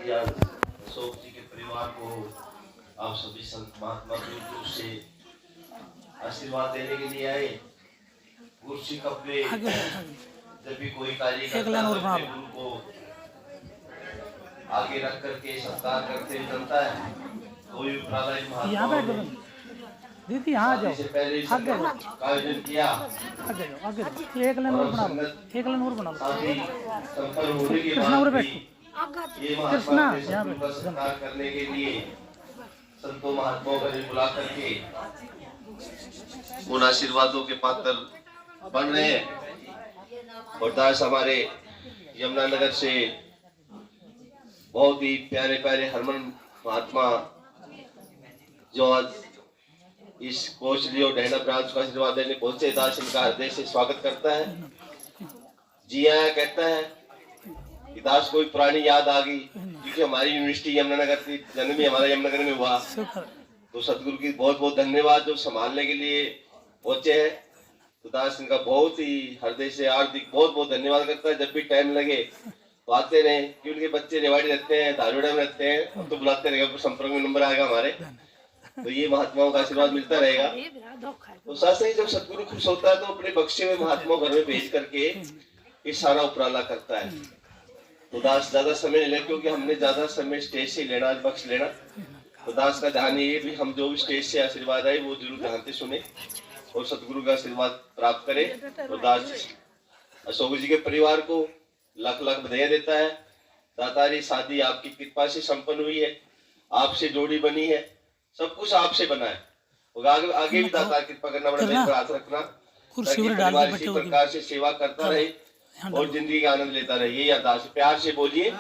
दादाजी अशोक जी के परिवार को आप सभी संत महात्मा दूर से आशीर्वाद देने के लिए आए। कुर्सी कपड़े जब भी कोई कार्य करता है अपने गुरु को आगे रख करके सत्कार करते हुए चलता है। कोई उपराला महात्मा दीदी यहाँ आ जाओ, से पहले का आयोजन किया। आगे जाओ, आगे जाओ, एक लाइन और बना लो, एक लाइन और बना लो। संपन्न होने के कृष्णा और बाद बैठो, ये कृष्णा महात्मा यहाँ का बैठो। सत्कार करने के लिए संतों महात्माओं को बुला करके उन आशीर्वादों के पात्र बन रहे हैं। और दास हमारे यमुनानगर से बहुत ही प्यारे प्यारे हरमन महात्मा जो आज इस कोचली और डहना ब्रांच का आशीर्वाद देने पहुंचे, दास इनका हृदय से स्वागत करता है। जी आया कहता है कि दास कोई पुरानी याद आ गई, क्योंकि हमारी यूनिवर्सिटी यमुनानगर की जन्म ही हमारा यमुनानगर में हुआ। तो सतगुरु की बहुत बहुत धन्यवाद जो संभालने के लिए पहुंचे हैं। तो दास इनका बहुत ही हृदय से हार्दिक बहुत बहुत धन्यवाद करता है। जब भी टाइम लगे तो आते रहे, कि उनके बच्चे रेवाड़ी रहते हैं, धारूड़ा में रहते हैं, अब तो बुलाते रहेगा, संपर्क में नंबर आएगा हमारे, तो ये महात्माओं का आशीर्वाद मिलता रहेगा। तो साथ ही जब सतगुरु खुश होता है तो अपने बख्शे हुए महात्माओं घर में भेज करके ये सारा उपराला करता है। तो दास ज्यादा समय नहीं ले, क्योंकि हमने ज्यादा समय स्टेज से लेना, आज बख्श लेना। तो दास का ध्यान ये भी हम जो भी स्टेज से आशीर्वाद आए वो जरूर ध्यान से सुने और सतगुरु का आशीर्वाद प्राप्त करे। तो दास अशोक जी के परिवार को लाख लाख बधाई देता है। दातारी शादी आपकी कृपा से संपन्न हुई है, आपसे जोड़ी बनी है, सब कुछ आपसे बना है। और आगे भी दाता कृपा करना, बड़ा मेरे पर हाथ रखना, ताकि परिवार इसी प्रकार से सेवा करता रहे और जिंदगी का आनंद लेता रहे। ये अरदास प्यार से बोलिए।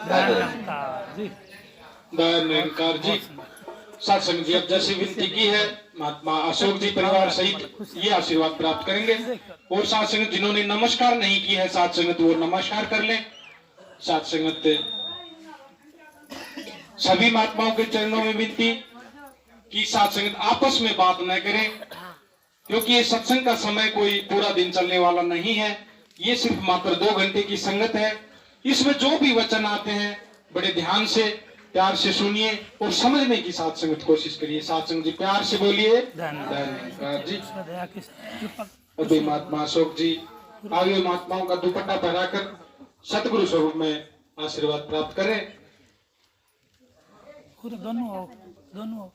निरंकार जी सत्संग जी अब जैसे विनती की है, महात्मा अशोक जी परिवार सहित ये आशीर्वाद प्राप्त करेंगे। और साथ संगत जिन्होंने नमस्कार नहीं की है, साथ संगत वो नमस्कार कर लें। साथ संगत सभी महात्माओं के चरणों में विनती कि साथ संगत आपस में बात न करें, क्योंकि ये सत्संग का समय कोई पूरा दिन चलने वाला नहीं है। ये सिर्फ मात्र 2 घंटे की संगत है। इसमें जो भी वचन आते हैं बड़े ध्यान से प्यार से सुनिए और समझने की साथ संगत कोशिश करिए। साथ संगत जी प्यार से बोलिए। धन्यवाद जी। अभी महात्मा अशोक जी आगे महात्माओं का दुपट्टा पहनाकर सतगुरु स्वरूप में आशीर्वाद प्राप्त करें। दोनों आओ, दोनों आओ।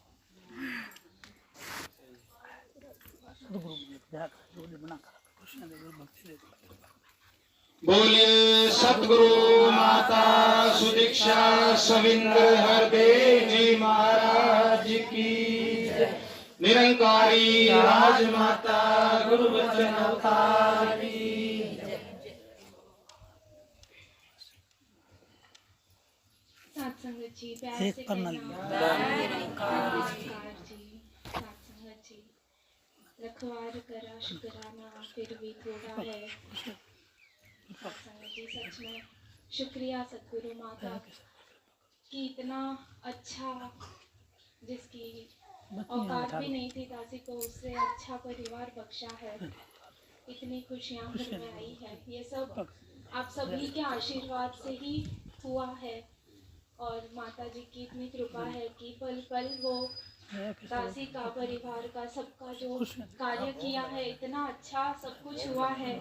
बोलिए सतगुरु माता सुदीक्षा सविंद्र हरदेव जी महाराज की जय। निरंकारी राजमाता गुरु वचन अवतार की जय। सत्संगत जी प्यार से कहना, सत्संगत जी रखवार करा शुक्राना फिर भी थोड़ा है। सत्संगत जी सच में शुक्रिया सतगुरु माता कि इतना अच्छा, जिसकी औकात भी नहीं थी दासी को, उससे अच्छा परिवार बख्शा है। इतनी खुशियाँ घर में आई है, ये सब आप सभी के आशीर्वाद से ही हुआ है। और माता जी की इतनी कृपा है कि पल पल वो दासी का, परिवार का, सबका जो कार्य किया है, इतना अच्छा सब कुछ हुआ है।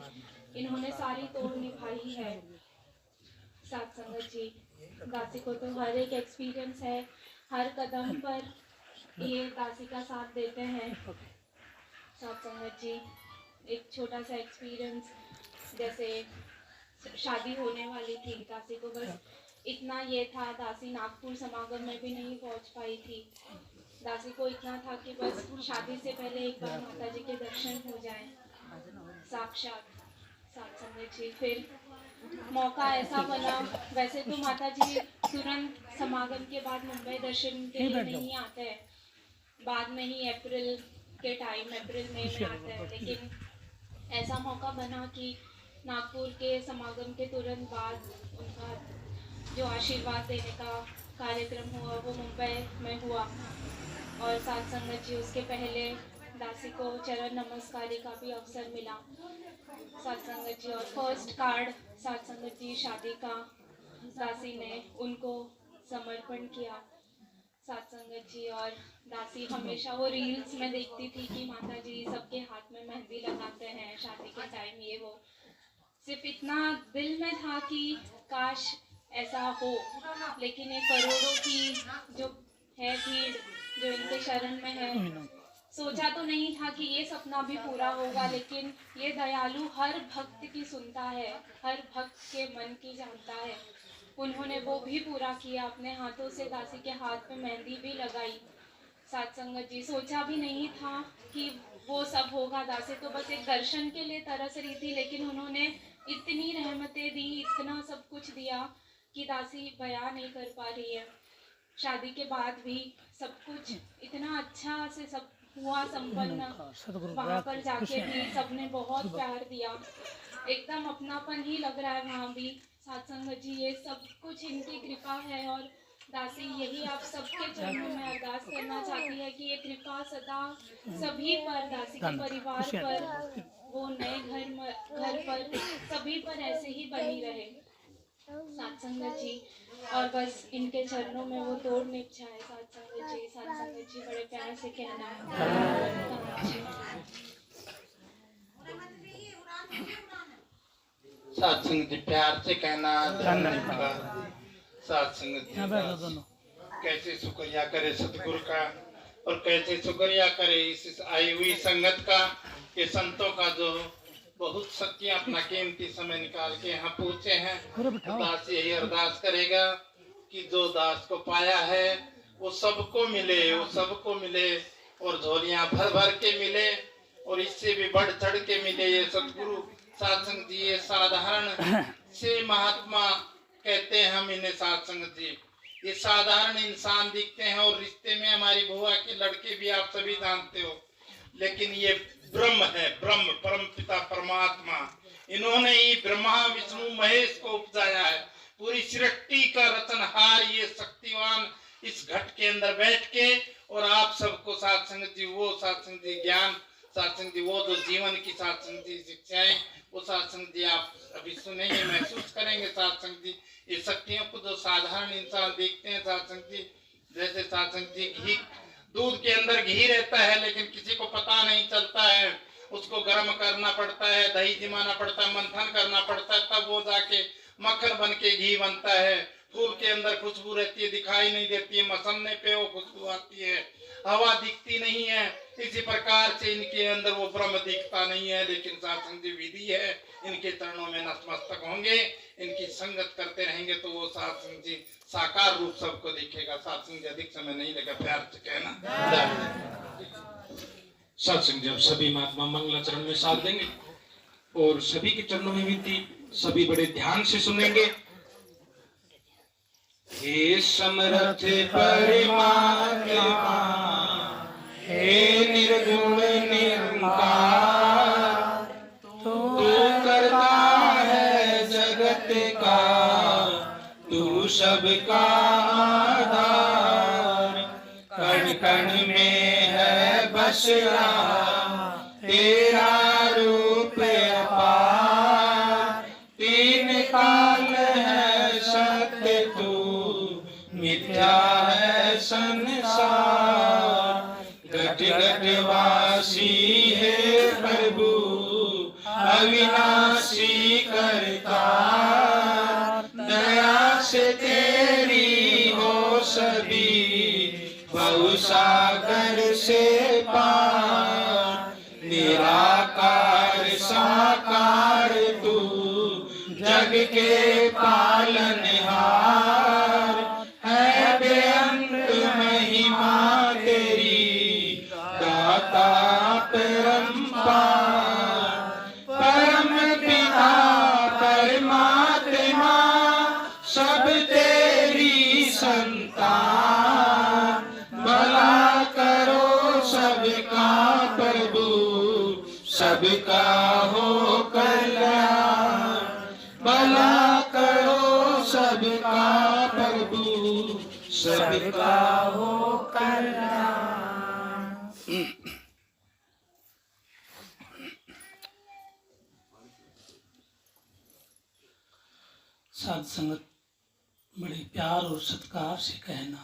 इन्होंने सारी तोड़ निभाई है। साथ संगत जी दासी को तो हर एक एक्सपीरियंस है, हर कदम पर ये दासी का साथ देते हैं। साथ संगत जी एक छोटा सा एक्सपीरियंस, जैसे शादी होने वाली थी, दासी को बस इतना ये था, दासी नागपुर समागम में भी नहीं पहुंच पाई थी। दासी को इतना था कि बस शादी से पहले एक बार माता जी के दर्शन हो जाएं साक्षात। साथ संगत जी फिर मौका ऐसा बना, वैसे तो माता जी तुरंत समागम के बाद मुंबई दर्शन के लिए नहीं आते हैं, बाद में ही अप्रैल के टाइम, अप्रैल मई में आते हैं। लेकिन ऐसा मौका बना कि नागपुर के समागम के तुरंत बाद उनका जो आशीर्वाद देने का कार्यक्रम हुआ वो मुंबई में हुआ। और साथ संगत जी उसके पहले दासी को चरण नमस्कारी का भी अवसर मिला। साथ संगत जी और फर्स्ट कार्ड साथ संगत जी शादी का दासी ने उनको समर्पण किया सत्संगत जी। और दासी हमेशा वो रील्स में देखती थी कि माता जी सबके हाथ में मेहंदी लगाते हैं शादी के टाइम, ये वो। सिर्फ इतना दिल में था कि काश ऐसा हो, लेकिन ये करोड़ों की जो है भीड़ जो इनके शरण में है, सोचा तो नहीं था कि ये सपना भी पूरा होगा। लेकिन ये दयालु हर भक्त की सुनता है, हर भक्त के मन की जानता है। उन्होंने वो भी पूरा किया, अपने हाथों से दासी के हाथ में मेहंदी भी लगाई। सत्संगत जी, सोचा भी नहीं था कि वो सब होगा। दासी तो बस एक दर्शन के लिए तरस रही थी, लेकिन उन्होंने इतनी रहमतें दी, इतना सब कुछ दिया कि दासी बयां नहीं कर पा रही है। शादी के बाद भी सब कुछ इतना अच्छा से सब हुआ संपन्न। वहाँ पर जाके भी सबने बहुत प्यार दिया, एकदम अपनापन ही लग रहा है वहाँ भी। सत्संगत जी, ये सब कुछ इनकी कृपा है। और दासी यही आप सबके चरणों में अरदास करना चाहती है कि ये कृपा सदा सभी पर, दासी के परिवार पर, वो नए घर पर, सभी पर ऐसे ही बनी रहे सत्संगत जी। और बस इनके चरणों में वो तोड़ निपछाए सत्संगत जी। सत्संगत जी, बड़े प्यार से कहना सत्संग जी, प्यार से कहना सत्संग जी। कैसे शुक्रिया करे सतगुरु का, और कैसे शुक्रिया करे इस आई हुई संगत का, ये संतों का जो बहुत शक्तियां अपना कीमती समय निकाल के यहाँ पहुँचे हैं। दास यही अरदास करेगा कि जो दास को पाया है वो सबको मिले, वो सबको मिले, और झोलियां भर भर के मिले, और इससे भी बढ़ चढ़ के मिले। ये सतगुरु सत्संग जी, ये साधारण से महात्मा कहते हैं हम इन्हें सत्संग जी। ये साधारण इंसान दिखते हैं, और रिश्ते में हमारी बुआ के लड़के भी आप सभी जानते हो, लेकिन ये ब्रह्म है, ब्रह्म परम पिता परमात्मा। इन्होंने ही ब्रह्मा विष्णु महेश को उपजाया है। पूरी सृष्टि का रचनहार ये शक्तिवान इस घट के अंदर बैठ के, और आप सबको सत्संग जी वो सत्संग जी ज्ञान, सत्संग जी वो जो जीवन की सत्संग जी शिक्षाएं, वो सत्संग जी आप अभी सुनेंगे, महसूस करेंगे। सत्संग जी ये शक्तियों को जो साधारण इंसान देखते हैं सत्संग जी, जैसे सत्संग जी घी, दूध के अंदर घी रहता है, लेकिन किसी को पता नहीं चलता है। उसको गर्म करना पड़ता है, दही जमाना पड़ता है, मंथन करना पड़ता है, तब वो जाके मक्खन बन के घी बनता है। फूल के अंदर खुशबू रहती है, दिखाई नहीं देती है, मसलने पे वो खुशबू आती है, हवा दिखती नहीं है। इसी प्रकार से इनके अंदर वो ब्रह्म दिखता नहीं है, लेकिन सत्संग जी विधि है। इनके चरणों में नतमस्तक होंगे, इनकी संगत करते रहेंगे, तो वो सत्संग जी साकार रूप सबको दिखेगा। सत्संग जी, अधिक समय नहीं लगा, प्यार से कहना। सत्संग जब सभी महात्मा मंगलाचरण में साथ देंगे, और सभी के चरणों में विनती सभी बड़े ध्यान से सुनेंगे। हे समर्थ परमात्मा, हे निर्गुण निरंकार, तू करता है जगत का, तू सबका आधार। कण कण में है बसरा तेरा रूप अपार। तीन काल है सत्य तू, मिथ्या है संसार। घट घट वासी है प्रभु, अविनाशी करता। दया से तेरी हो सभी, भवसागर से पार। निराकार साकार तू, जग के पालनहार। है बेअंत महिमा तेरी, दाता परम्पार। परम पिता परमात्मा, सब तेरी संतान। भला करो सबका प्रभु, सबका हो कल्याण। भला करो सबका प्रभु, सबका हो कल्याण। साध संगत बड़े प्यार और सत्कार से कहना।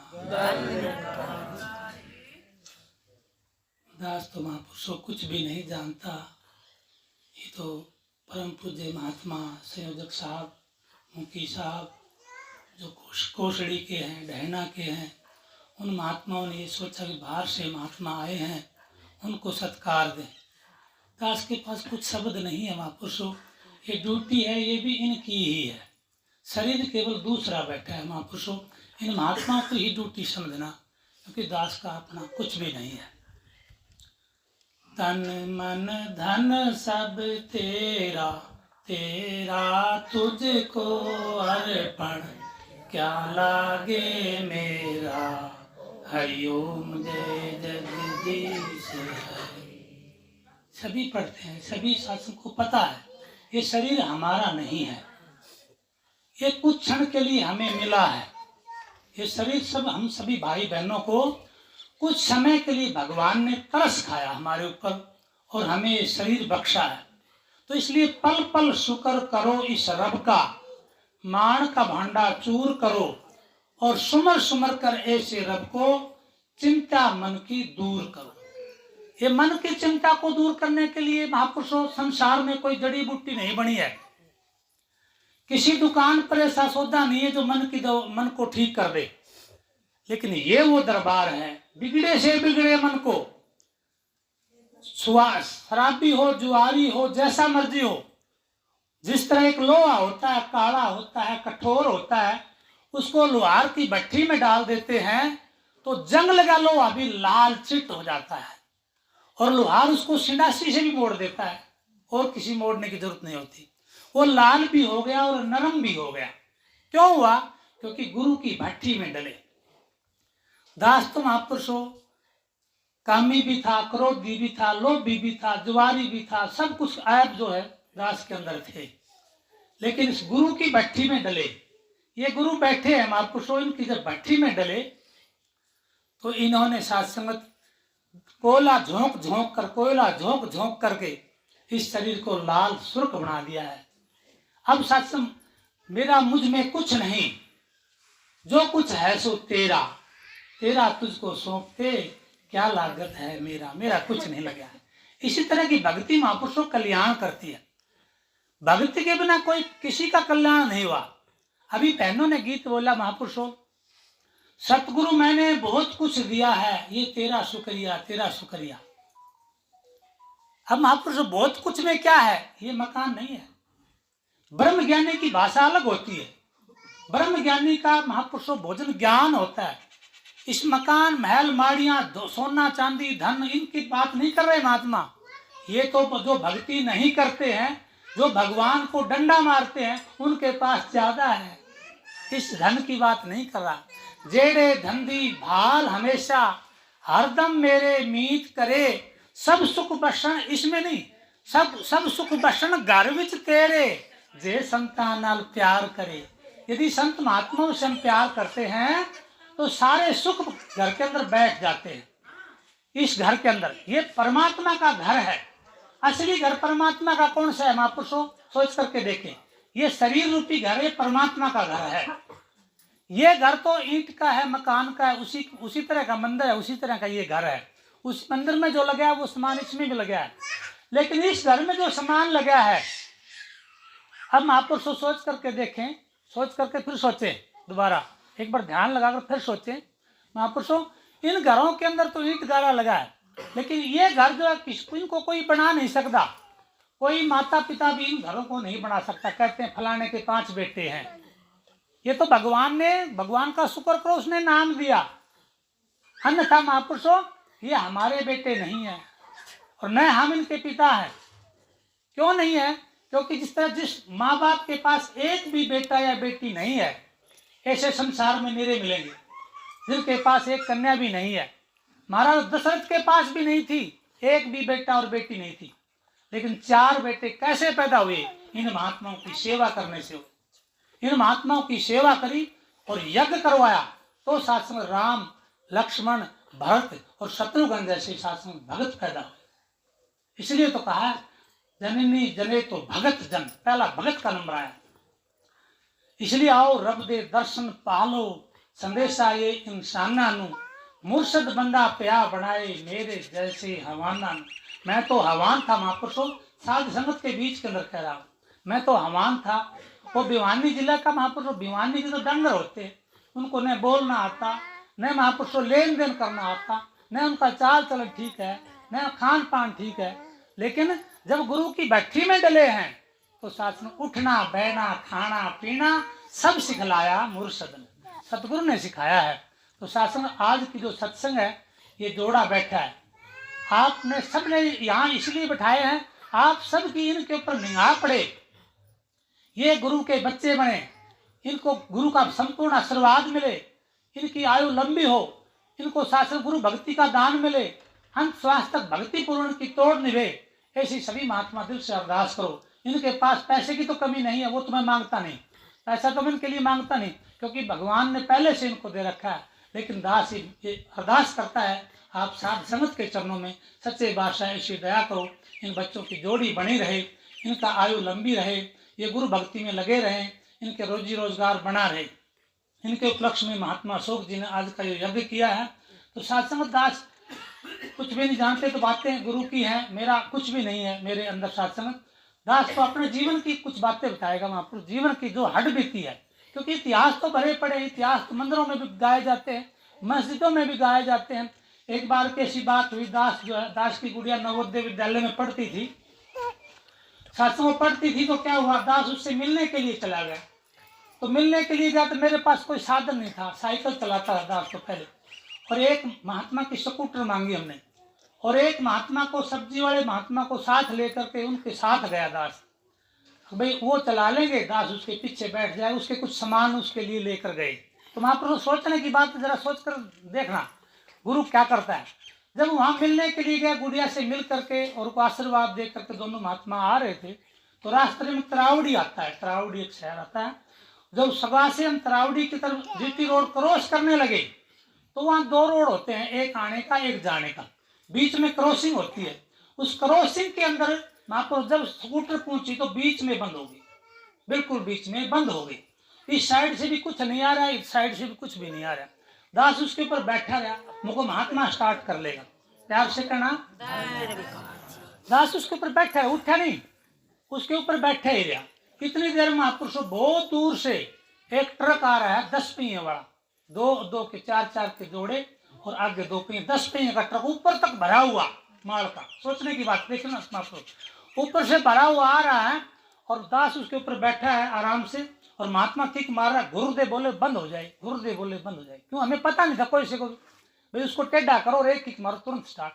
दास तो महापुरुषों कुछ भी नहीं जानता। ये तो परम पूज्य महात्मा संयोजक साहब, मुखी साहब, जो कोसड़ी के हैं, डहना के हैं, उन महात्माओं ने ये सोचा कि बाहर से महात्मा आए हैं, उनको सत्कार दें। दास के पास कुछ शब्द नहीं है महापुरुषों। ये ड्यूटी है, ये भी इनकी ही है। शरीर केवल दूसरा बैठा है महापुरुषों। इन महात्माओं को ही ड्यूटी समझना, क्योंकि दास का अपना कुछ भी नहीं है। तन मन धन सब तेरा, तेरा तुझको अर्पण, क्या लागे मेरा, हरिओम जय जगदीश हरि। सभी पढ़ते हैं, सभी शासन को पता है ये शरीर हमारा नहीं है, ये कुछ क्षण के लिए हमें मिला है। ये शरीर सब हम सभी भाई बहनों को कुछ समय के लिए भगवान ने तरस खाया हमारे ऊपर और हमें ये शरीर बख्शा है। तो इसलिए पल पल शुक्र करो इस रब का, मान का भांडा चूर करो और सुमर सुमर कर ऐसे रब को चिंता मन की दूर करो। ये मन की चिंता को दूर करने के लिए महापुरुषों संसार में कोई जड़ी बूटी नहीं बनी है। किसी दुकान पर ऐसा सौदा नहीं है जो मन को ठीक कर दे। लेकिन ये वो दरबार है, बिगड़े से बिगड़े मन को, शराबी हो, जुआरी हो, जैसा मर्जी हो, जिस तरह एक लोहा होता है, काला होता है, कठोर होता है, उसको लोहार की भट्टी में डाल देते हैं तो जंग लगा लोहा भी लाल चिट हो जाता है, और लोहार उसको सिंडासी से भी मोड़ देता है और किसी मोड़ने की जरूरत नहीं होती। वो लाल भी हो गया और नरम भी हो गया। क्यों हुआ? क्योंकि गुरु की भट्टी में डले। दास तो महापुरुषों कामी भी था, क्रोधी भी था, लोभी भी था, जुआरी भी था, सब कुछ ऐप जो है दास के अंदर थे। लेकिन इस गुरु की भट्टी में डले। ये गुरु बैठे हैं महापुरुषों, इनकी जब भट्टी में डले तो इन्होंने साथ संगत कोयला झोंक झोंक करके इस शरीर को लाल सुर्ख बना दिया है। अब सत्संग मेरा मुझ में कुछ नहीं, जो कुछ है सो तेरा, तेरा तुझको सौंपते, क्या लागत है मेरा कुछ नहीं लगा है। इसी तरह की भक्ति महापुरुषों कल्याण करती है। भक्ति के बिना कोई किसी का कल्याण नहीं हुआ। अभी बहनों ने गीत बोला महापुरुषों, सतगुरु मैंने बहुत कुछ दिया है, ये तेरा शुक्रिया, तेरा शुक्रिया। अब महापुरुषों बहुत कुछ में क्या है? ये मकान नहीं है। ब्रह्म ज्ञानी की भाषा अलग होती है। ब्रह्म ज्ञानी का महापुरुषों भोजन ज्ञान होता है। इस मकान, महल, माड़ियां, सोना, चांदी, धन, इनकी बात नहीं कर रहे महात्मा। ये तो जो भक्ति नहीं करते हैं, जो भगवान को डंडा मारते हैं, उनके पास ज्यादा है। इस धन की बात नहीं कर रहा। जेड़े धंधी भाल हमेशा, हरदम मेरे मीत करे, सब सुख बसन इसमें नहीं, सब सुख बसन घर विच तेरे, जे संतान नाल प्यार करे। यदि संत महात्माओं से हम प्यार करते हैं तो सारे सुख घर के अंदर बैठ जाते हैं। इस घर के अंदर ये परमात्मा का घर है। असली घर परमात्मा का कौन सा है महापुरुषों? सोच करके देखें। ये शरीर रूपी घर ये परमात्मा का घर है। ये घर तो ईंट का है, मकान का है, उसी तरह का मंदिर है, उसी तरह का ये घर है। उस मंदिर में जो लगा है वो सामान इसमें भी लगा है। लेकिन इस घर में जो सामान लगा है, अब महापुरुषों सोच करके देखें, सोच करके फिर सोचें, दोबारा एक बार ध्यान लगाकर फिर सोचें महापुरुषों, इन घरों के अंदर तो ईंट गारा लगा है, लेकिन ये घर जो है इनको कोई बना नहीं सकता। कोई माता पिता भी इन घरों को नहीं बना सकता। कहते हैं फलाने के 5 बेटे हैं। ये तो भगवान का शुक्र करो उसने नाम दिया, अन्यथा महापुरुषों ये हमारे बेटे नहीं है और न हम इनके पिता हैं। क्यों नहीं है? क्योंकि जिस माँ बाप के पास एक भी बेटा या बेटी नहीं है, ऐसे संसार में मेरे मिलेंगे जिनके पास एक कन्या भी नहीं है। महाराज दशरथ के पास भी नहीं थी, एक भी बेटा और बेटी नहीं थी, लेकिन 4 बेटे कैसे पैदा हुए? इन महात्माओं की सेवा करने से हुए। इन महात्माओं की सेवा करी और यज्ञ करवाया तो शासन राम, लक्ष्मण, भरत और शत्रुघ्न जैसे शासन भगत पैदा हुए। इसलिए तो कहा जननी जने तो भगत जन, पहला भगत का नंबर आया। इसलिए आओ रब दे दर्शन पालो, संदेशा ये इंसाना नू, मुर्शद बंदा प्या बनाए मेरे जैसे हवाना नू। मैं तो हवान था महापुरुषों, साध संगत के बीच के अंदर कह रहा हूँ, मैं तो हवान था। वो भिवानी जिला का महापुरुषों, भिवानी के तो डंगर होते हैं, उनको न बोलना आता, न महापुरुषों लेन देन करना आता, न उनका चाल चलन ठीक है, न खान पान ठीक है। लेकिन जब गुरु की भट्ठी में डले हैं तो साथ में उठना बैठना खाना पीना सब सिखलाया मुर्शद ने, सतगुरु ने सिखाया है। तो शासन आज की जो सत्संग है, ये जोड़ा बैठा है, आपने सबने यहाँ इसलिए बैठाए हैं, आप सब की इनके ऊपर निगाह पड़े, ये गुरु के बच्चे बने, इनको गुरु का संपूर्ण आशीर्वाद मिले, इनकी आयु लंबी हो, इनको शासन गुरु भक्ति का दान मिले, अंत श्वास तक भक्ति पूर्ण की तोड़ निभे। ऐसी सभी महात्मा दिल से अरदास करो। इनके पास पैसे की तो कमी नहीं है, वो तुम्हें मांगता नहीं, पैसा तो मैं इनके लिए मांगता नहीं, क्योंकि भगवान ने पहले से इनको दे रखा है। लेकिन दास ये अरदास करता है, आप साध संगत के चरणों में सच्चे बादशाह ऐसी दया करो, इन बच्चों की जोड़ी बनी रहे, इनका आयु लंबी रहे, ये गुरु भक्ति में लगे रहें, इनके रोजी रोजगार बना रहे। इनके उपलक्ष्य में महात्मा अशोक जी ने आज का ये यज्ञ किया है। तो साध संगत दास कुछ भी नहीं जानते, तो बातें गुरु की हैं, मेरा कुछ भी नहीं है मेरे अंदर। साध संगत दास तो अपने जीवन की कुछ बातें बताएगा, महापुरुष जीवन की जो हड बीती है, क्योंकि इतिहास तो भरे पड़े, इतिहास तो मंदिरों में भी गाए जाते हैं, मस्जिदों में भी गाए जाते हैं। एक बार की ऐसी बात हुई, दास जो है, दास की गुड़िया नवोदय विद्यालय में पढ़ती थी, शास्त्रों में पढ़ती थी। तो क्या हुआ, दास उससे मिलने के लिए चला गया। तो मिलने के लिए गया तो मेरे पास कोई साधन नहीं था, साइकिल चलाता था दास तो पहले, और एक महात्मा की स्कूटर मांगी हमने, और एक महात्मा को, सब्जी वाले महात्मा को साथ लेकर के उनके साथ गया दास। भाई वो चला लेंगे, दास उसके पीछे बैठ जाए, उसके कुछ सामान उसके लिए लेकर गए। तो महाप्रभु सोचने की बात जरा सोच कर देखना गुरु क्या करता है। जब वहां मिलने के लिए गया, गुड़िया से मिल करके और उनको आशीर्वाद दे करके दोनों महात्मा आ रहे थे, तो रास्ते में तरावड़ी आता है, तरावड़ी एक शहर आता है। जब सभा से हम तरावड़ी की तरफ जीटी रोड क्रॉस करने लगे, तो वहाँ दो रोड होते हैं, एक आने का एक जाने का, बीच में क्रॉसिंग होती है। उस क्रॉसिंग के अंदर महापुरुष जब स्कूटर पहुंची तो बीच में बंद हो गई, बिल्कुल बीच में बंद हो गई। इस साइड से भी कुछ नहीं आ रहा है, इस साइड से भी कुछ भी नहीं आ रहा। दास उसके ऊपर बैठा रहा, मुझको महात्मा स्टार्ट कर लेगा, प्यार से कहना। दास उसके ऊपर बैठा है, उठा नहीं, उसके ऊपर बैठा ही रहा। कितनी देर महापुरुषों बहुत दूर से एक ट्रक आ रहा है, 10 पहिए वाला, दो के चार के जोड़े और आगे 2 पहिए, 10 पहिए का ट्रक ऊपर तक भरा हुआ माल का। सोचने की बात देखना, ऊपर से भरा हुआ आ रहा है और दास उसके ऊपर बैठा है आराम से, और महात्मा किक मार रहा है, गुरुदेव बोले बंद हो जाए, गुरुदेव बोले बंद हो जाए। क्यों, हमें पता नहीं था कोई से को, भाई उसको टेढ़ा करो और एक किक मारो तुरंत स्टार्ट।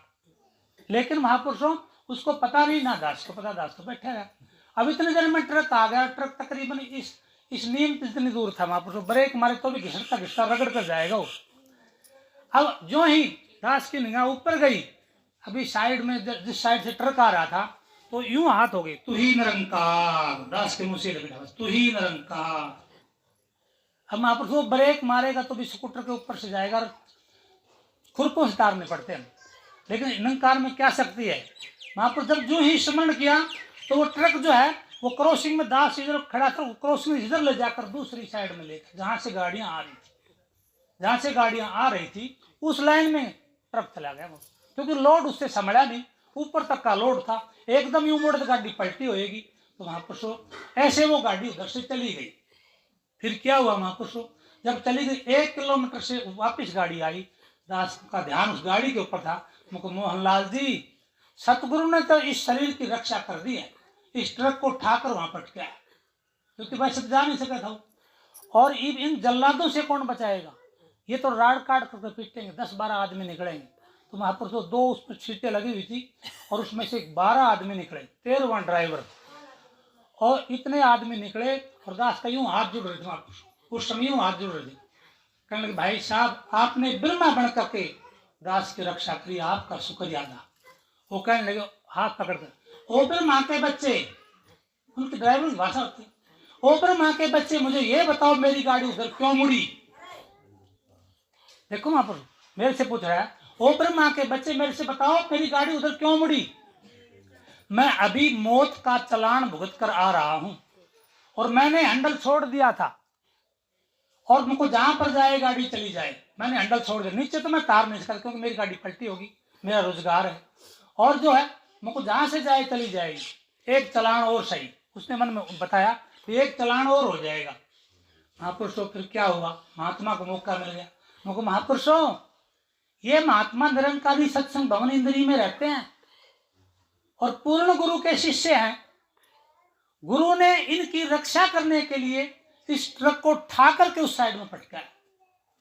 लेकिन महापुरुषों उसको पता नहीं, ना दास को पता, दास तो बैठा है। अब इतने देर में ट्रक आ गया, ट्रक तकरीबन इस नीम इतनी दूर था, महापुरुषों ब्रेक मारे तो भी घिसता रगड़ कर जाएगा वो। अब जो ही दास की निगाह ऊपर गई, अभी साइड में जिस साइड से ट्रक आ रहा था, तो यूं हाथ हो गए, तू ही निरंकार, दास के मुंह से लगा बस, तू ही निरंकार। अब महापुरुष वो ब्रेक मारेगा तो भी स्कूटर के ऊपर से जाएगा, और खुरपों से तारने पड़ते हैं। लेकिन निरंकार में क्या शक्ति है। महापुरुष जब जो ही स्मरण किया तो वो ट्रक जो है वो क्रॉसिंग में, दास इधर खड़ा था, क्रॉसिंग इधर ले जाकर दूसरी साइड में ले, जहां से गाड़ियां आ रही थी, जहां से गाड़ियां आ रही थी उस लाइन में ट्रक चला गया वो, क्योंकि लोड उससे संभला नहीं, ऊपर तक का लोड था। एकदम यूं मोड़ गाड़ी पलटी होएगी। तो महापुरुषों ऐसे वो गाड़ी उधर से चली गई। फिर क्या हुआ महापुरुषों, जब चली गई 1 किलोमीटर से वापस गाड़ी आई, दास का ध्यान उस गाड़ी के ऊपर था। मुझको मोहनलाल जी, सतगुरु ने तो इस शरीर की रक्षा कर दी है, इस ट्रक को उठाकर वहां पटका है, क्योंकि वैसे जा नहीं सका था। और इन जल्लादों से कौन बचाएगा, ये तो राड़ काट करके पीटेंगे, 10-12 आदमी निकलेंगे। तो महापुरुषों 2 उसमें सीटें लगी हुई थी, और उसमें से 12 आदमी निकले, 13वां ड्राइवर, और इतने आदमी निकले। और दास का यूं हाथ जुड़ रहे थे महापुरुष, उस समय यूं हाथ जुड़ रहे थे, कहने लगे भाई साहब आपने ब्रह्मा बन करके दास की रक्षा करी, आपका शुक्रिया अदा। वो कहने लगे हाथ पकड़कर, ओ ब्रह्मा के बच्चे, उनकी ड्राइवर की भाषा होती, ओ ब्रह्मा के बच्चे मुझे ये बताओ मेरी गाड़ी उधर क्यों मुड़ी। देखो महापुरुष मेरे से पूछ रहा है, ओ ब्रह्मा के बच्चे मेरे से बताओ मेरी गाड़ी उधर क्यों मुड़ी। मैं अभी मौत का चालान भुगत कर आ रहा हूं, और मैंने हैंडल छोड़ दिया था, और मुझको जहां पर जाए गाड़ी चली जाए। मैंने हैंडल छोड़ दिया, नीचे तो मैं तार नहीं सकता क्योंकि मेरी गाड़ी पलटी होगी, मेरा रोजगार है, और जो है मुझको जहां से जाए चली जाएगी, एक चलान और सही। उसने मन में बताया कि एक चलान और हो जाएगा। महापुरुषों फिर क्या हुआ, महात्मा को मौका मिल गया। मुझको महापुरुषों ये महात्मा निरंकारी सत्संग भवन इंद्री में रहते हैं और पूर्ण गुरु के शिष्य हैं। गुरु ने इनकी रक्षा करने के लिए इस ट्रक को उठा करके उस साइड में पटकाया।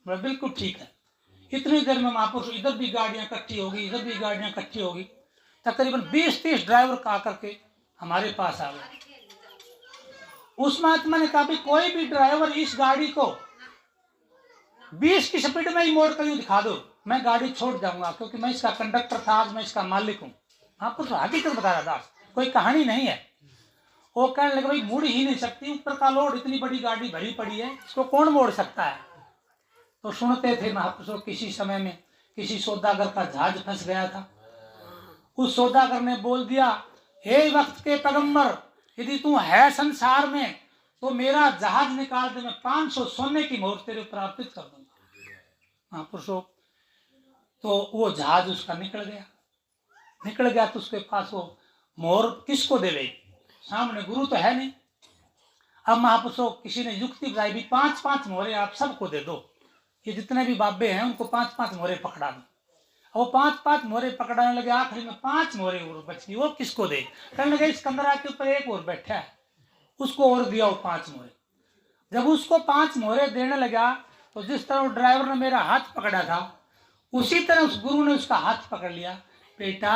बोला बिल्कुल ठीक है। इतनी देर में महापुरुष इधर भी गाड़ियां इकट्ठी होगी, इधर भी गाड़ियां इकट्ठी होगी, तकरीबन 20-30 ड्राइवर का आकर के हमारे पास आ गए। उस महात्मा ने कहा भी कोई भी ड्राइवर इस गाड़ी को 20 की स्पीड में ही मोड़ कर दिखा दो, मैं गाड़ी छोड़ जाऊंगा, क्योंकि मैं इसका कंडक्टर था, आज मैं इसका मालिक हूँ। महापुरुष हकीकत बता रहा था, कोई कहानी नहीं है। वो कहने लगे भाई मुड़ ही नहीं सकती, ऊपर का लोड, इतनी बड़ी गाड़ी भरी पड़ी है, इसको कौन मोड़ सकता है। तो सुनते थे महापुरुषों, किसी समय में किसी सौदागर का जहाज फंस गया था। उस सौदागर ने बोल दिया, हे वक्त के पैगंबर, यदि तू है संसार में तो मेरा जहाज निकाल दे, मैं 500 सोने की मोहर तेरे ऊपर अर्पित कर दूंगा। महापुरुषों तो वो जहाज उसका निकल गया तो उसके पास वो मोहर किसको देवे, सामने गुरु तो है नहीं। अब महापुरुषों किसी ने युक्ति बताई भी 5-5 मोहरे आप सबको दे दो, ये जितने भी बाबे हैं उनको 5-5 मोहरे पकड़ा दो। वो 5-5 मोहरे पकड़ाने लगे, आखिरी में 5 मोहरे और बच गई, वो किसको दे। कहने लगे इस कंदरा के ऊपर एक और बैठा है, उसको और दिया वो 5 मोहरे। जब उसको 5 मोहरे देने लगा तो जिस तरह ड्राइवर ने मेरा हाथ पकड़ा था उसी तरह उस गुरु ने उसका हाथ पकड़ लिया। बेटा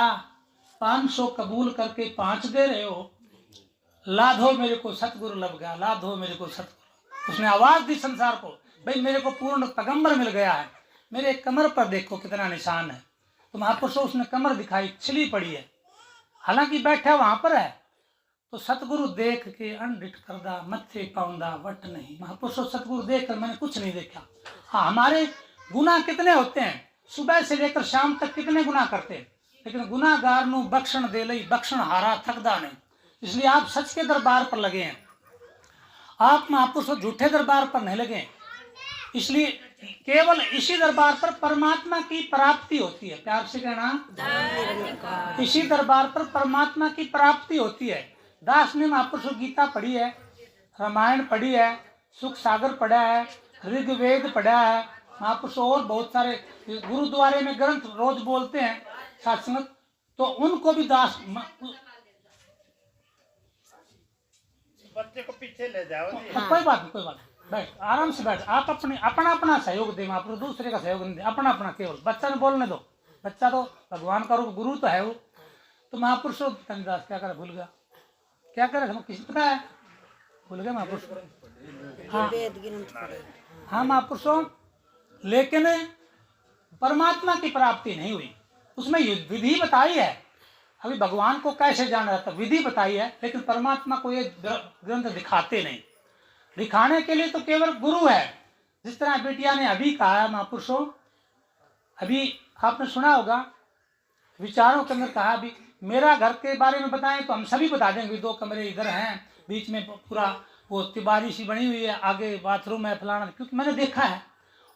500 कबूल करके 5 दे रहे हो, ला दो मेरे को सतगुरु लब गया, ला दो मेरे को सतगुरु। उसने आवाज दी संसार को, भाई मेरे को पूर्ण पैगंबर मिल गया है, मेरे कमर पर देखो कितना निशान है। तो महापुरुषों उसने कमर दिखाई, छिली पड़ी है, हालांकि बैठा वहां पर है। तो सतगुरु देख के अनडिठ करदा मत्थे पाउंदा वट नहीं। महापुरुषों सतगुरु देख कर मैंने कुछ नहीं देखा। हाँ हमारे गुनाह कितने होते हैं, सुबह से लेकर शाम तक कितने गुनाह करते हैं, लेकिन गुनाहगार नू बख्शण दे लई बख्शण हारा थकदा नहीं। इसलिए आप सच के दरबार पर लगे हैं, आप महापुरुषों झूठे दरबार पर नहीं लगे। इसलिए केवल इसी दरबार पर परमात्मा की प्राप्ति होती है। प्यार से कहना, इसी दरबार पर परमात्मा की प्राप्ति होती है। दास ने महापुरुषों गीता पढ़ी है, रामायण पढ़ी है, सुख सागर पढ़ा है, ऋग्वेद पढ़ा है, महापुरुषों और बहुत सारे गुरुद्वारे में ग्रंथ रोज बोलते हैं सत्संग, तो उनको भी दास बच्चे को पीछे ले जाओ। कोई बात नहीं, बैठ आराम से बैठ। आप अपना सहयोग दे, महापुरुष दूसरे का सहयोग नहीं दे, अपना केवल बच्चा ने बोलने दो। बच्चा तो भगवान का रूप, गुरु तो है वो। तो महापुरुष दास क्या करे, भूल गया, क्या करे हमें किसी पता है, भूल गया महापुरुष। हाँ महापुरुषों, लेकिन परमात्मा की प्राप्ति नहीं हुई। उसमें विधि बताई है, अभी भगवान को कैसे जाना जाता, विधि बताई है, लेकिन परमात्मा को ये ग्रंथ दिखाते नहीं। दिखाने के लिए तो केवल गुरु है। जिस तरह बेटिया ने अभी कहा है महापुरुषों, अभी आपने सुना होगा विचारों के अंदर कहा, अभी मेरा घर के बारे में बताएं तो हम सभी बता देंगे। 2 कमरे इधर हैं, बीच में पूरा वो तिबारी सी बनी हुई है, आगे बाथरूम है फलाना, क्योंकि मैंने देखा है।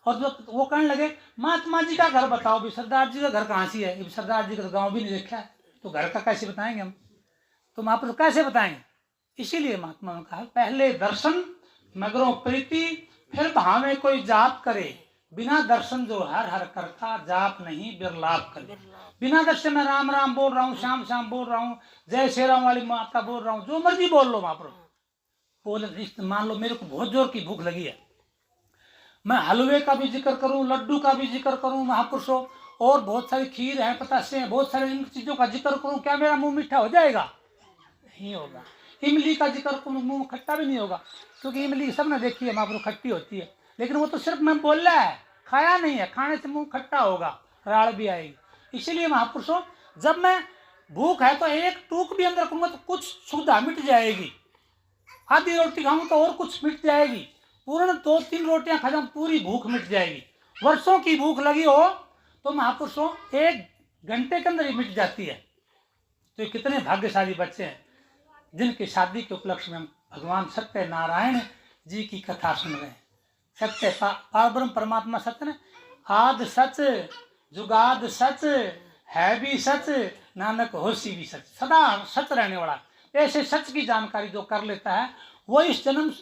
और जो वो कहने लगे महात्मा जी का घर बताओ, भी सरदार जी का घर कहाँ सी है, सरदार जी का गाँव भी नहीं देखा है, तो घर का कैसे बताएंगे हम। तो महापुरुष कैसे बताएंगे, इसीलिए महात्मा ने कहा पहले दर्शन मगरों प्रीति, फिर भावे कोई जाप करे, बिना दर्शन जो हर हर करता, जाप नहीं बिरलाप करे। बिना दर्शन में राम राम बोल रहा हूँ, श्याम श्याम बोल रहा हूँ, जय श्री राम वाली माता बोल रहा हूँ, जो मर्जी बोल लो महापुरुष बोल। मान लो मेरे को बहुत जोर की भूख लगी है, मैं हलवे का भी जिक्र करूं, लड्डू का भी जिक्र करूं महापुरुषों, और बहुत सारी खीर है, पतासे हैं, बहुत सारी इन चीजों का जिक्र करूं, क्या मेरा मुंह मीठा हो जाएगा? नहीं होगा। इमली का जिक्र करूं, मुंह खट्टा भी नहीं होगा, क्योंकि इमली सबने देखी है महापुरुष खट्टी होती है, लेकिन वो तो सिर्फ मैं बोल रहा है, खाया नहीं है, खाने से मुंह खट्टा होगा, राड़ भी आएगी। इसीलिए महापुरुषों जब मैं भूख है तो एक टूक भी अंदर करूंगा तो कुछ सुविधा मिट जाएगी, आधी रोटी खाऊं तो और कुछ मिट जाएगी, पूर्ण 2-3 रोटियां खा जाऊं पूरी भूख मिट जाएगी। वर्षों की भूख लगी हो तो महापुरुषों 1 घंटे के अंदर ही मिट जाती है। तो ये कितने भाग्यशाली बच्चे हैं जिनकी शादी के उपलक्ष्य में हम भगवान सत्यनारायण जी की कथा सुन रहे हैं। सत्य पारब्रह्म परमात्मा सत्य ने आद सच जुगाद सच है भी सच नानक होशी भी सच, सदा सच रहने वाला। ऐसे सच की जानकारी जो कर लेता है वो इस जन्म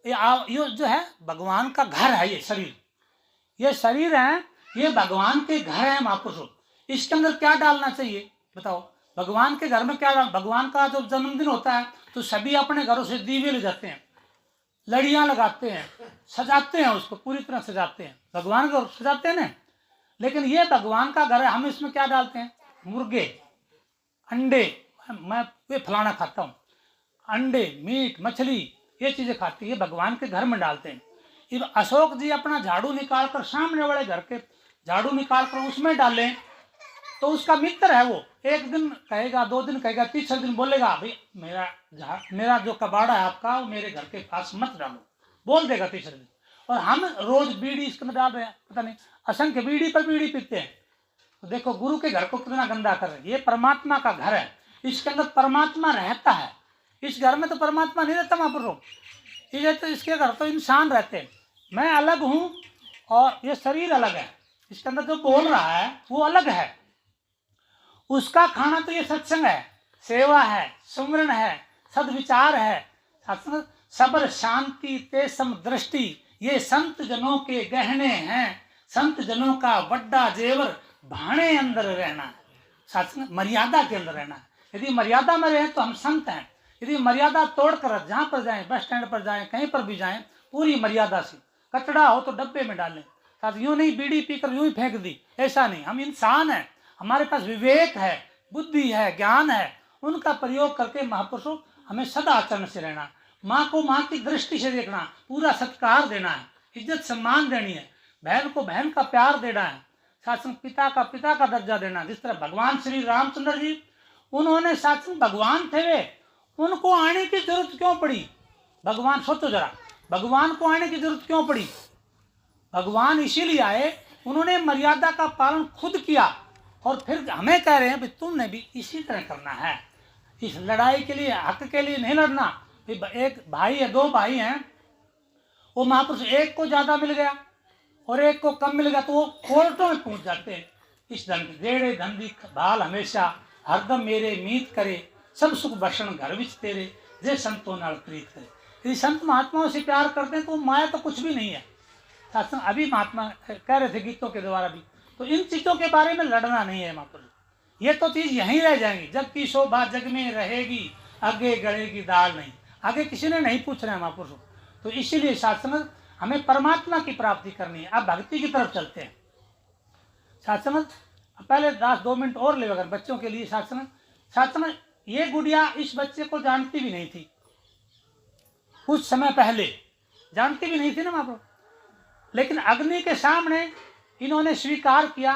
ये जो है भगवान का घर है। ये शरीर है, ये भगवान के घर है महापुरुषों। इसके अंदर क्या डालना चाहिए बताओ? भगवान के घर में क्या डाल? भगवान का जब जन्मदिन होता है तो सभी अपने घरों से दीवे ले जाते हैं, लड़ियां लगाते हैं, सजाते हैं, उसको पूरी तरह सजाते हैं, भगवान को सजाते हैं ना। लेकिन ये भगवान का घर है, हम इसमें क्या डालते हैं? मुर्गे, अंडे, मैं ये फलाना खाता हूँ, अंडे, मीट, मछली, ये चीजें खाती है, भगवान के घर में डालते हैं। इब अशोक जी अपना झाड़ू निकाल कर सामने वाले घर के झाड़ू निकाल कर उसमें डालें तो उसका मित्र है वो, एक दिन कहेगा, 2 दिन कहेगा, तीसरे दिन बोलेगा भाई मेरा जो कबाड़ा है आपका वो मेरे घर के पास मत डालो, बोल देगा तीसरे दिन। और हम रोज बीड़ी इसके अंदर डाल रहे हैं, पता नहीं असंख्य बीड़ी पर बीड़ी पीते हैं। तो देखो गुरु के घर को कितना गंदा कर रहे हैं। ये परमात्मा का घर है, इसके अंदर परमात्मा रहता है। इस घर में तो परमात्मा नहीं रहता महापुरुषों, ये तो इसके घर तो इंसान रहते हैं। मैं अलग हूँ और ये शरीर अलग है, इसके अंदर जो बोल रहा है वो अलग है। उसका खाना तो ये सत्संग है, सेवा है, सुमरण है, सदविचार है, सब्र शांति तेसम दृष्टि, ये संत जनों के गहने हैं। संत जनों का बड्डा जेवर भाणे अंदर रहना है, सत्संग मर्यादा के अंदर रहना है। यदि मर्यादा में रहे तो हम संत हैं। यदि मर्यादा तोड़कर जहाँ पर जाएं, बस स्टैंड पर जाएं, कहीं पर भी जाएं, पूरी मर्यादा से, कचड़ा हो तो डब्बे में डालें, साथ यूं नहीं बीड़ी पीकर यूं ही फेंक दी, ऐसा नहीं। हम इंसान हैं, हमारे पास विवेक है, बुद्धि है, ज्ञान है, उनका प्रयोग करके महापुरुषों हमें सदा आचरण से रहना। माँ को माँ की दृष्टि से देखना, पूरा सत्कार देना है, इज्जत सम्मान देनी है, बहन को बहन का प्यार देना है, शासन पिता का दर्जा देना। जिस तरह भगवान श्री रामचंद्र जी, उन्होंने शासन भगवान थे वे, उनको आने की जरूरत क्यों पड़ी? भगवान सोचो जरा, भगवान को आने की जरूरत क्यों पड़ी? भगवान इसीलिए आए, उन्होंने मर्यादा का पालन खुद किया और फिर हमें कह रहे हैं भी तुमने भी इसी तरह करना है। इस लड़ाई के लिए, हक के लिए नहीं लड़ना। एक भाई है, 2 भाई हैं, वो महापुरुष एक को ज्यादा मिल गया और एक को कम मिल गया तो वो कोर्टों में पहुंच जाते हैं। इस धन रेड़े धंधी भाल हमेशा हरदम मेरे मीत करे, सब सुख भक्षण घर विच तेरे, जे संतों नाल प्रीत करे। यदि संत महात्माओं से प्यार करते हैं तो माया तो कुछ भी नहीं है। सत्संग अभी महात्मा कह रहे थे गीतों के द्वारा भी, तो इन चीजों के बारे में लड़ना नहीं है महापुरुष। ये तो चीज यहीं रह जाएंगी, जग की शोभा जग में रहेगी, आगे गड़ेगी दाल नहीं, आगे किसी ने नहीं पूछना है महापुरुषों। तो इसीलिए सत्संग हमें परमात्मा की प्राप्ति करनी है। अब भक्ति की तरफ चलते हैं। सत्संग पहले 2 मिनट और ले अगर बच्चों के लिए। सत्संग ये गुड़िया इस बच्चे को जानती भी नहीं थी, कुछ समय पहले जानती भी नहीं थी ना महापुरुष, लेकिन अग्नि के सामने इन्होंने स्वीकार किया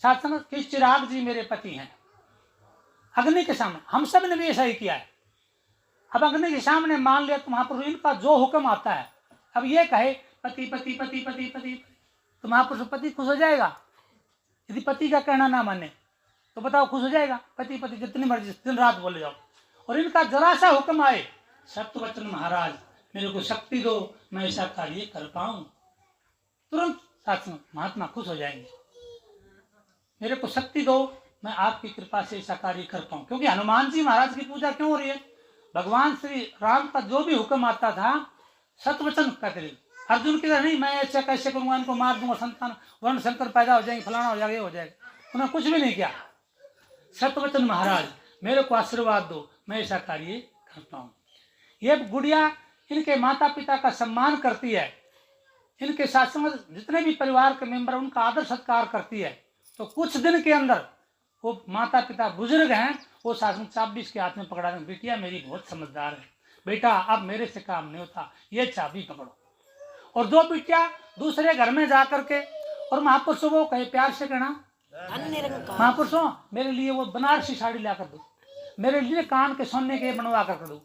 सत्संग कि चिराग जी मेरे पति हैं। अग्नि के सामने हम सब ने भी ऐसा ही किया है। अब अग्नि के सामने मान लिया तो महापुरुष इनका जो हुक्म आता है, अब ये कहे पति पति पति पति पति, तो महापुरुष पति खुश हो जाएगा? यदि पति का कहना ना माने तो बताओ खुश हो जाएगा? पति पति जितनी मर्जी दिन रात बोले जाओ। और इनका जरा सा हुक्म आए, सत्यवचन महाराज मेरे को शक्ति दो, मैं ऐसा कार्य कर पाऊं, तुरंत सत्संग महात्मा खुश हो जाएंगे। मेरे को शक्ति दो, मैं आपकी कृपा से ऐसा कार्य कर पाऊं। क्योंकि हनुमान जी महाराज की पूजा क्यों हो रही है? भगवान श्री राम का जो भी हुक्म आता था सतवचन कहते थे। अर्जुन की तरह नहीं मैं ऐसा कैसे करूंगा, इनको मार दूंगा, संतान वर्ण शंकर पैदा हो जाएंगे, फलाना हो जाएगा, ये हो जाएगा। उन्होंने कुछ भी नहीं किया। सतवचन महाराज मेरे को आशीर्वाद दो, मैं ऐसा कार्य करता हूँ। ये गुड़िया इनके माता पिता का सम्मान करती है, इनके साथ जितने भी परिवार के मेंबर उनका आदर सत्कार करती है। तो कुछ दिन के अंदर वो माता पिता बुजुर्ग हैं, वो शासन चाबी इसके हाथ में पकड़ा दें, बेटिया मेरी बहुत समझदार है बेटा, अब मेरे से काम नहीं होता, ये चाबी पकड़ो। और जो बिटिया दूसरे घर में जा करके और महापुरुषों को कहे प्यार से कहना, महापुरुषों मेरे लिए वो बनारसी साड़ी ला कर दो, मेरे लिए कान के सोने के बनवा कर दो,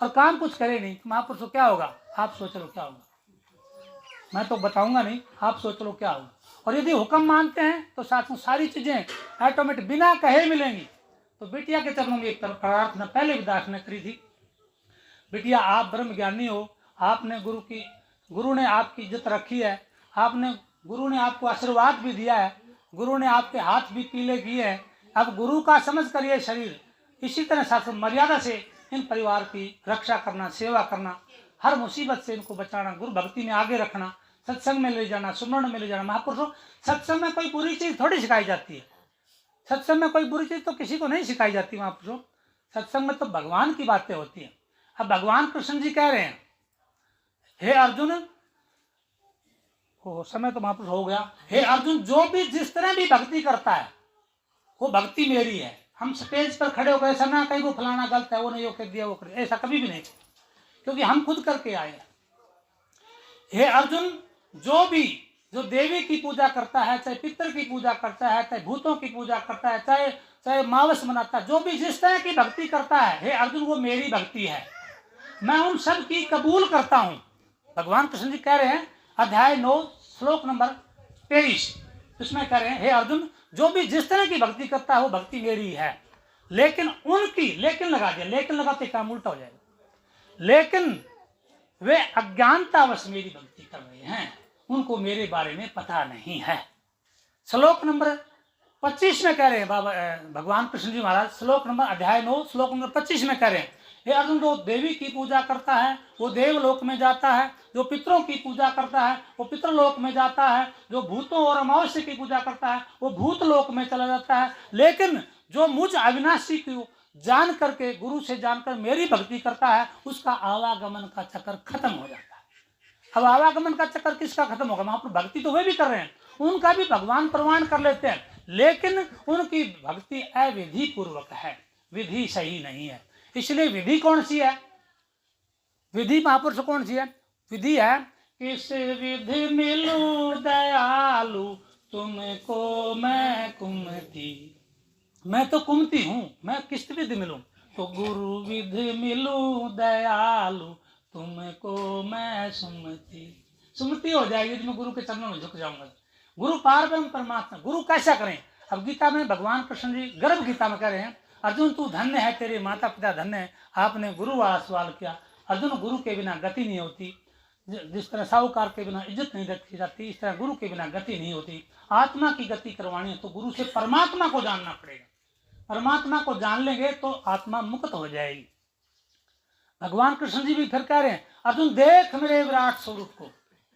और काम कुछ करे नहीं, तो महापुरुषों क्या होगा? आप सोच लो क्या होगा। मैं तो बताऊंगा नहीं, आप सोच लो क्या होगा। और यदि हुक्म मानते हैं तो साथ में सारी चीजें ऑटोमेटिक बिना कहे मिलेंगी। तो बिटिया के चरणों में एक प्रार्थना पहले भी दास ने करी थी, बिटिया आप ब्रह्म ज्ञानी हो, आपने गुरु की गुरु ने आपकी इज्जत रखी है, गुरु ने आपको आशीर्वाद भी दिया है, गुरु ने आपके हाथ भी पीले किए हैं। अब गुरु का समझ कर ये शरीर इसी तरह शासन मर्यादा से इन परिवार की रक्षा करना, सेवा करना, हर मुसीबत से इनको बचाना, गुरु भक्ति में आगे रखना, सत्संग में ले जाना, सुमरण में ले जाना। महापुरुषों, सत्संग में कोई बुरी चीज थोड़ी सिखाई जाती है। सत्संग में कोई बुरी चीज तो किसी को नहीं सिखाई जाती। महापुरुषों, सत्संग में तो भगवान की बातें होती हैं। अब भगवान कृष्ण जी कह रहे हैं, हे अर्जुन, समय तो महापुरुष हो गया। हे अर्जुन, जो भी जिस तरह भी भक्ति करता है वो भक्ति मेरी है। हम स्टेज पर खड़े होकर ऐसा ना कहीं वो फलाना गलत है, वो नहीं वो कर दिया, वो कर दिया, ऐसा कभी भी नहीं, क्योंकि हम खुद करके आए हैं। हे अर्जुन, जो देवी की पूजा करता है, चाहे पितर की पूजा करता है, चाहे भूतों की पूजा करता है, चाहे मावस मनाता है, जो भी जिस तरह की भक्ति करता है, हे अर्जुन, वो मेरी भक्ति है। मैं उन सब की कबूल करता हूं। भगवान कृष्ण जी कह रहे हैं, अध्याय 9 श्लोक नंबर 23, उसमें कह रहे हैं, हे अर्जुन, जो भी जिस तरह की भक्ति करता है वो भक्ति मेरी है, लेकिन उनकी, लेकिन लगा दिया, लेकिन लगाते काम उल्टा हो जाएगा, लेकिन वे अज्ञानतावश मेरी भक्ति कर रहे हैं, उनको मेरे बारे में पता नहीं है। श्लोक नंबर 25 में कह रहे हैं भगवान कृष्ण जी महाराज, श्लोक नंबर अध्याय 9 श्लोक नंबर 25 में कह रहे हैं, हे अर्जुन, जो देवी की पूजा करता है वो देवलोक में जाता है, जो पितरों की पूजा करता है वो पितरलोक में जाता है, जो भूतों और अमावस्या की पूजा करता है वो भूतलोक में चला जाता है, लेकिन जो मुझ अविनाशी को जान करके, गुरु से जानकर मेरी भक्ति करता है, उसका आवागमन का चक्कर खत्म हो जाता है। अब आवागमन का चक्कर किसका खत्म होगा? वहां पर भक्ति तो वे भी कर रहे हैं, उनका भी भगवान प्रमाण कर लेते हैं, लेकिन उनकी भक्ति अविधि पूर्वक है, विधि सही नहीं है। इसलिए विधि कौन सी है? विधि महापुरुष कौन सी है? विधि है, किस विधि मिलूं दयालु तुमको मैं कुमति, मैं तो कुमती हूं, मैं किस विधि मिलूं? तो गुरु विधि मिलूं दयालु तुमको मैं सुमति। सुमति हो जाएगी तो मैं गुरु के चरणों में झुक जाऊंगा। गुरु पार ब्रह्म परमात्मा। गुरु कैसा करें? अब गीता में भगवान कृष्ण जी गर्भ गीता में कह रहे हैं, अर्जुन तू धन्य है, तेरे माता पिता धन्य है, आपने गुरु वाला सवाल किया। अर्जुन, गुरु के बिना गति नहीं होती। जिस तरह साहूकार के बिना इज्जत नहीं रखी जाती, इस तरह गुरु के बिना गति नहीं होती। आत्मा की गति करवानी है तो गुरु से परमात्मा को जानना पड़ेगा। परमात्मा को जान लेंगे तो आत्मा मुक्त हो जाएगी। भगवान कृष्ण जी भी फिर कह रहे हैं, अर्जुन देख मेरे विराट स्वरूप को।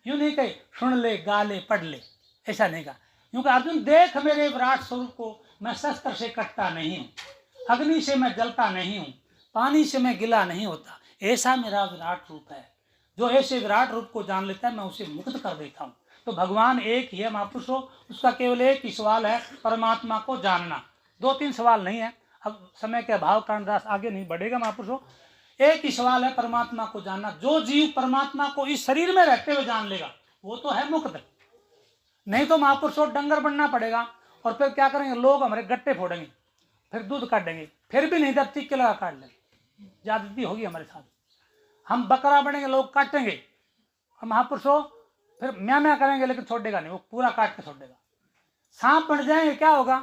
यूं नहीं कहे सुन ले, गा ले, पढ़ ले, ऐसा नहीं कहा, क्योंकि अर्जुन देख मेरे विराट स्वरूप को, मैं शस्त्र से कटता नहीं हूँ, अग्नि से मैं जलता नहीं हूँ, पानी से मैं गिला नहीं होता, ऐसा मेरा विराट रूप है। जो ऐसे विराट रूप को जान लेता है मैं उसे मुक्त कर देता हूँ। तो भगवान एक ही है महापुरुषों, उसका केवल एक ही सवाल है, परमात्मा को जानना। 2-3 सवाल नहीं है, अब समय के अभाव कारणदास आगे नहीं बढ़ेगा महापुरुषों। एक ही सवाल है, परमात्मा को जानना। जो जीव परमात्मा को इस शरीर में रहते हुए जान लेगा वो तो है मुक्त। नहीं तो महापुरुषों डंगर बनना पड़ेगा, और फिर क्या करेंगे, लोग हमारे गट्टे फोड़ेंगे, फिर दूध काटेंगे, फिर भी नहीं तब टीके लगा काट लेंगे। ज्यादती होगी हमारे साथ। हम बकरा बनेंगे, लोग काटेंगे, हम महापुरुषों फिर म्या म्या करेंगे, लेकिन छोड़ेगा नहीं, वो पूरा काट के छोड़ेगा। सांप बन जाएंगे, क्या होगा,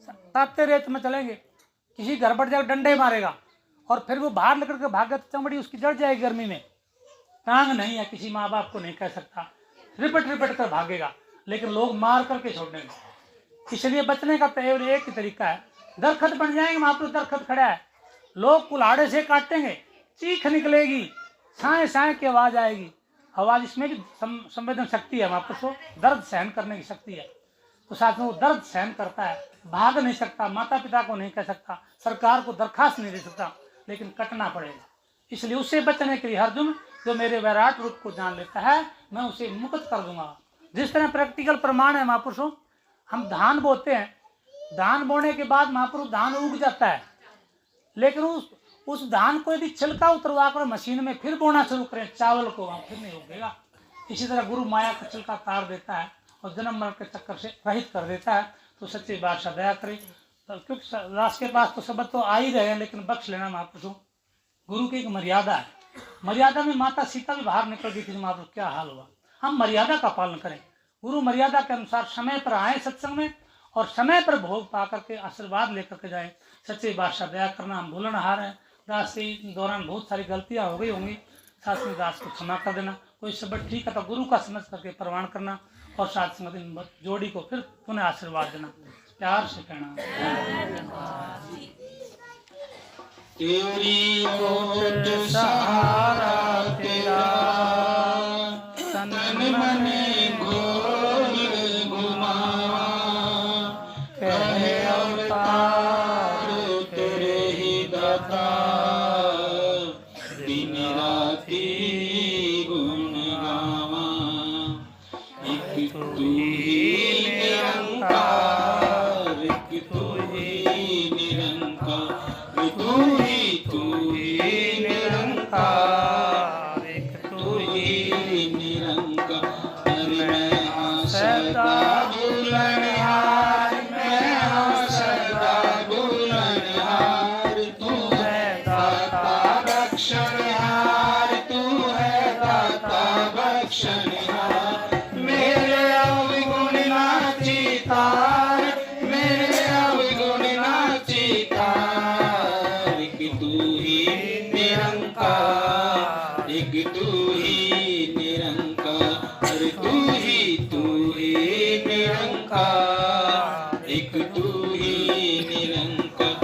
ताते रेत में चलेंगे, किसी घर बढ़ जाकर डंडे मारेगा, और फिर वो बाहर लेकर के भागे तो चमड़ी उसकी जड़ जाएगी गर्मी में। टांग नहीं है, किसी माँ बाप को नहीं कह सकता, रिपट रिपट कर भागेगा, लेकिन लोग मार करके छोड़ देंगे। इसलिए बचने का तो एक ही तरीका है, दरखत बन जाएंगे। महापुरुष दरखत खड़ा है, लोग कुल्हाड़े से काटेंगे, चीख निकलेगी, साए साए की आवाज आएगी। आवाज इसमें भी संवेदन शक्ति है महापुरुषों, दर्द सहन करने की शक्ति है। तो साथ में वो दर्द सहन करता है, भाग नहीं सकता, माता पिता को नहीं कह सकता, सरकार को दरखास्त नहीं दे सकता, लेकिन कटना पड़ेगा। इसलिए उससे बचने के लिए अर्जुन जो मेरे वैराट रूप को जान लेता है मैं उसे मुक्त कर दूंगा। जिस तरह प्रैक्टिकल प्रमाण है महापुरुषों, हम धान बोते हैं, धान बोने के बाद महापुरुष धान उग जाता है, लेकिन उस धान को यदि छिलका उतरवा कर मशीन में फिर बोना शुरू करें चावल को, वहां फिर नहीं उगेगा। इसी तरह गुरु माया का छिलका काट देता है और जन्म मरण के चक्कर से रहित कर देता है। तो सच्चे बादशाह दया करे, क्योंकि राष्ट्र के पास तो शब्द तो आ ही रहे हैं, लेकिन बख्श लेना महापुरुषों। गुरु की एक मर्यादा है, मर्यादा में माता सीता भी बाहर निकल गई थी महापुरुष, क्या हाल हुआ। हम मर्यादा का पालन करें, गुरु मर्यादा के अनुसार समय पर आए सत्संग में, और समय पर भोग पा करके आशीर्वाद लेकर के जाए। सच्चे बादशाह दया करना। हम भूलनहार हैं, दास के दौरान बहुत सारी गलतियां हो गई होंगी, साथ में दास को क्षमा कर देना। कोई शब्द ठीक है तो गुरु का समझ करके प्रवान करना और साथ संगत जोड़ी को फिर पुनः आशीर्वाद देना, प्यार से कहना। तेरी ओट सहारा तेरा, तन मन घोर घुमा, कहे अवतार तेरे ही दाता, दिन राति गुण गावा। एक तू ही निरंकार, एक तू ही निरंकार, तू ही निरंकार, एक तू ही निरंकार। मैं हाँ सदा बुलनहार, मैं हाँ सदा बुलनहार, तू है दाता बख्शनहार, तू है दाता बख्शनहार। मेरे अवगुण नाची तार, मेरे अवगुण नाची तार। एक तू ही निरंकार, एक तू ही निरंकार, तू ही निरंकार, एक तू ही निरंकार।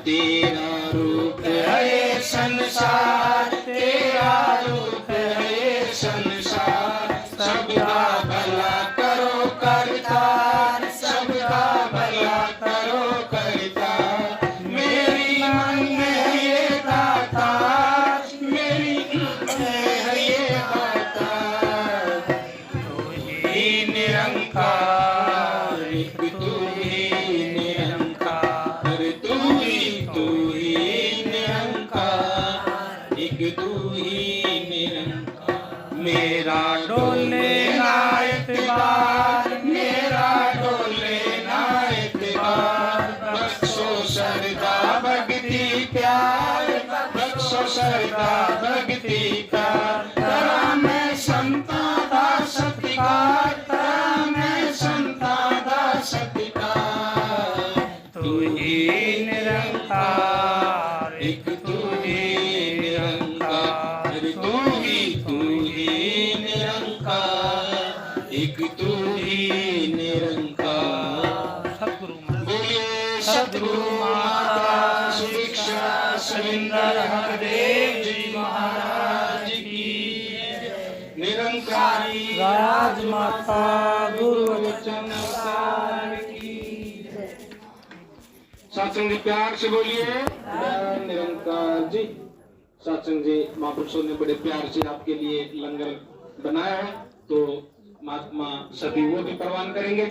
तेरा रूप है ये संसार, तेरा रूप है ये संसार। सबका भला करो करतार, सबका भला करो करतार। मेरी मन में है ये दातार, मेरी मन में है ये दातार। तू ही निरंकार, एक तू ही निरंकार, तू ही निरंकार, एक तू ही निरंकार। मेरा डोले ना एतबार, मेरा डोले ना एतबार। बख्शो सरदा भक्ति प्यार, बख्शो सरदा भक्ति प्यार। करा मैं संता दा सत्कार, करा मैं संता दा सत्कार। तू ही निरंकार, एक तू ही निरंकार, तू ही निरंकार, एक तू ही निरंकार। सतगुरु बोलिए सतगुरु माता सुभिक्षा सविंदर हरदेव जी महाराज की। निरंकारी राजमाता गुरु वचन सार की। सत्संग जी प्यार से बोलिए निरंकार जी। सत्संग जी महापुरुषों ने बड़े प्यार से आपके लिए लंगर बनाया है, तो महात्मा सभी वो भी प्रवान करेंगे।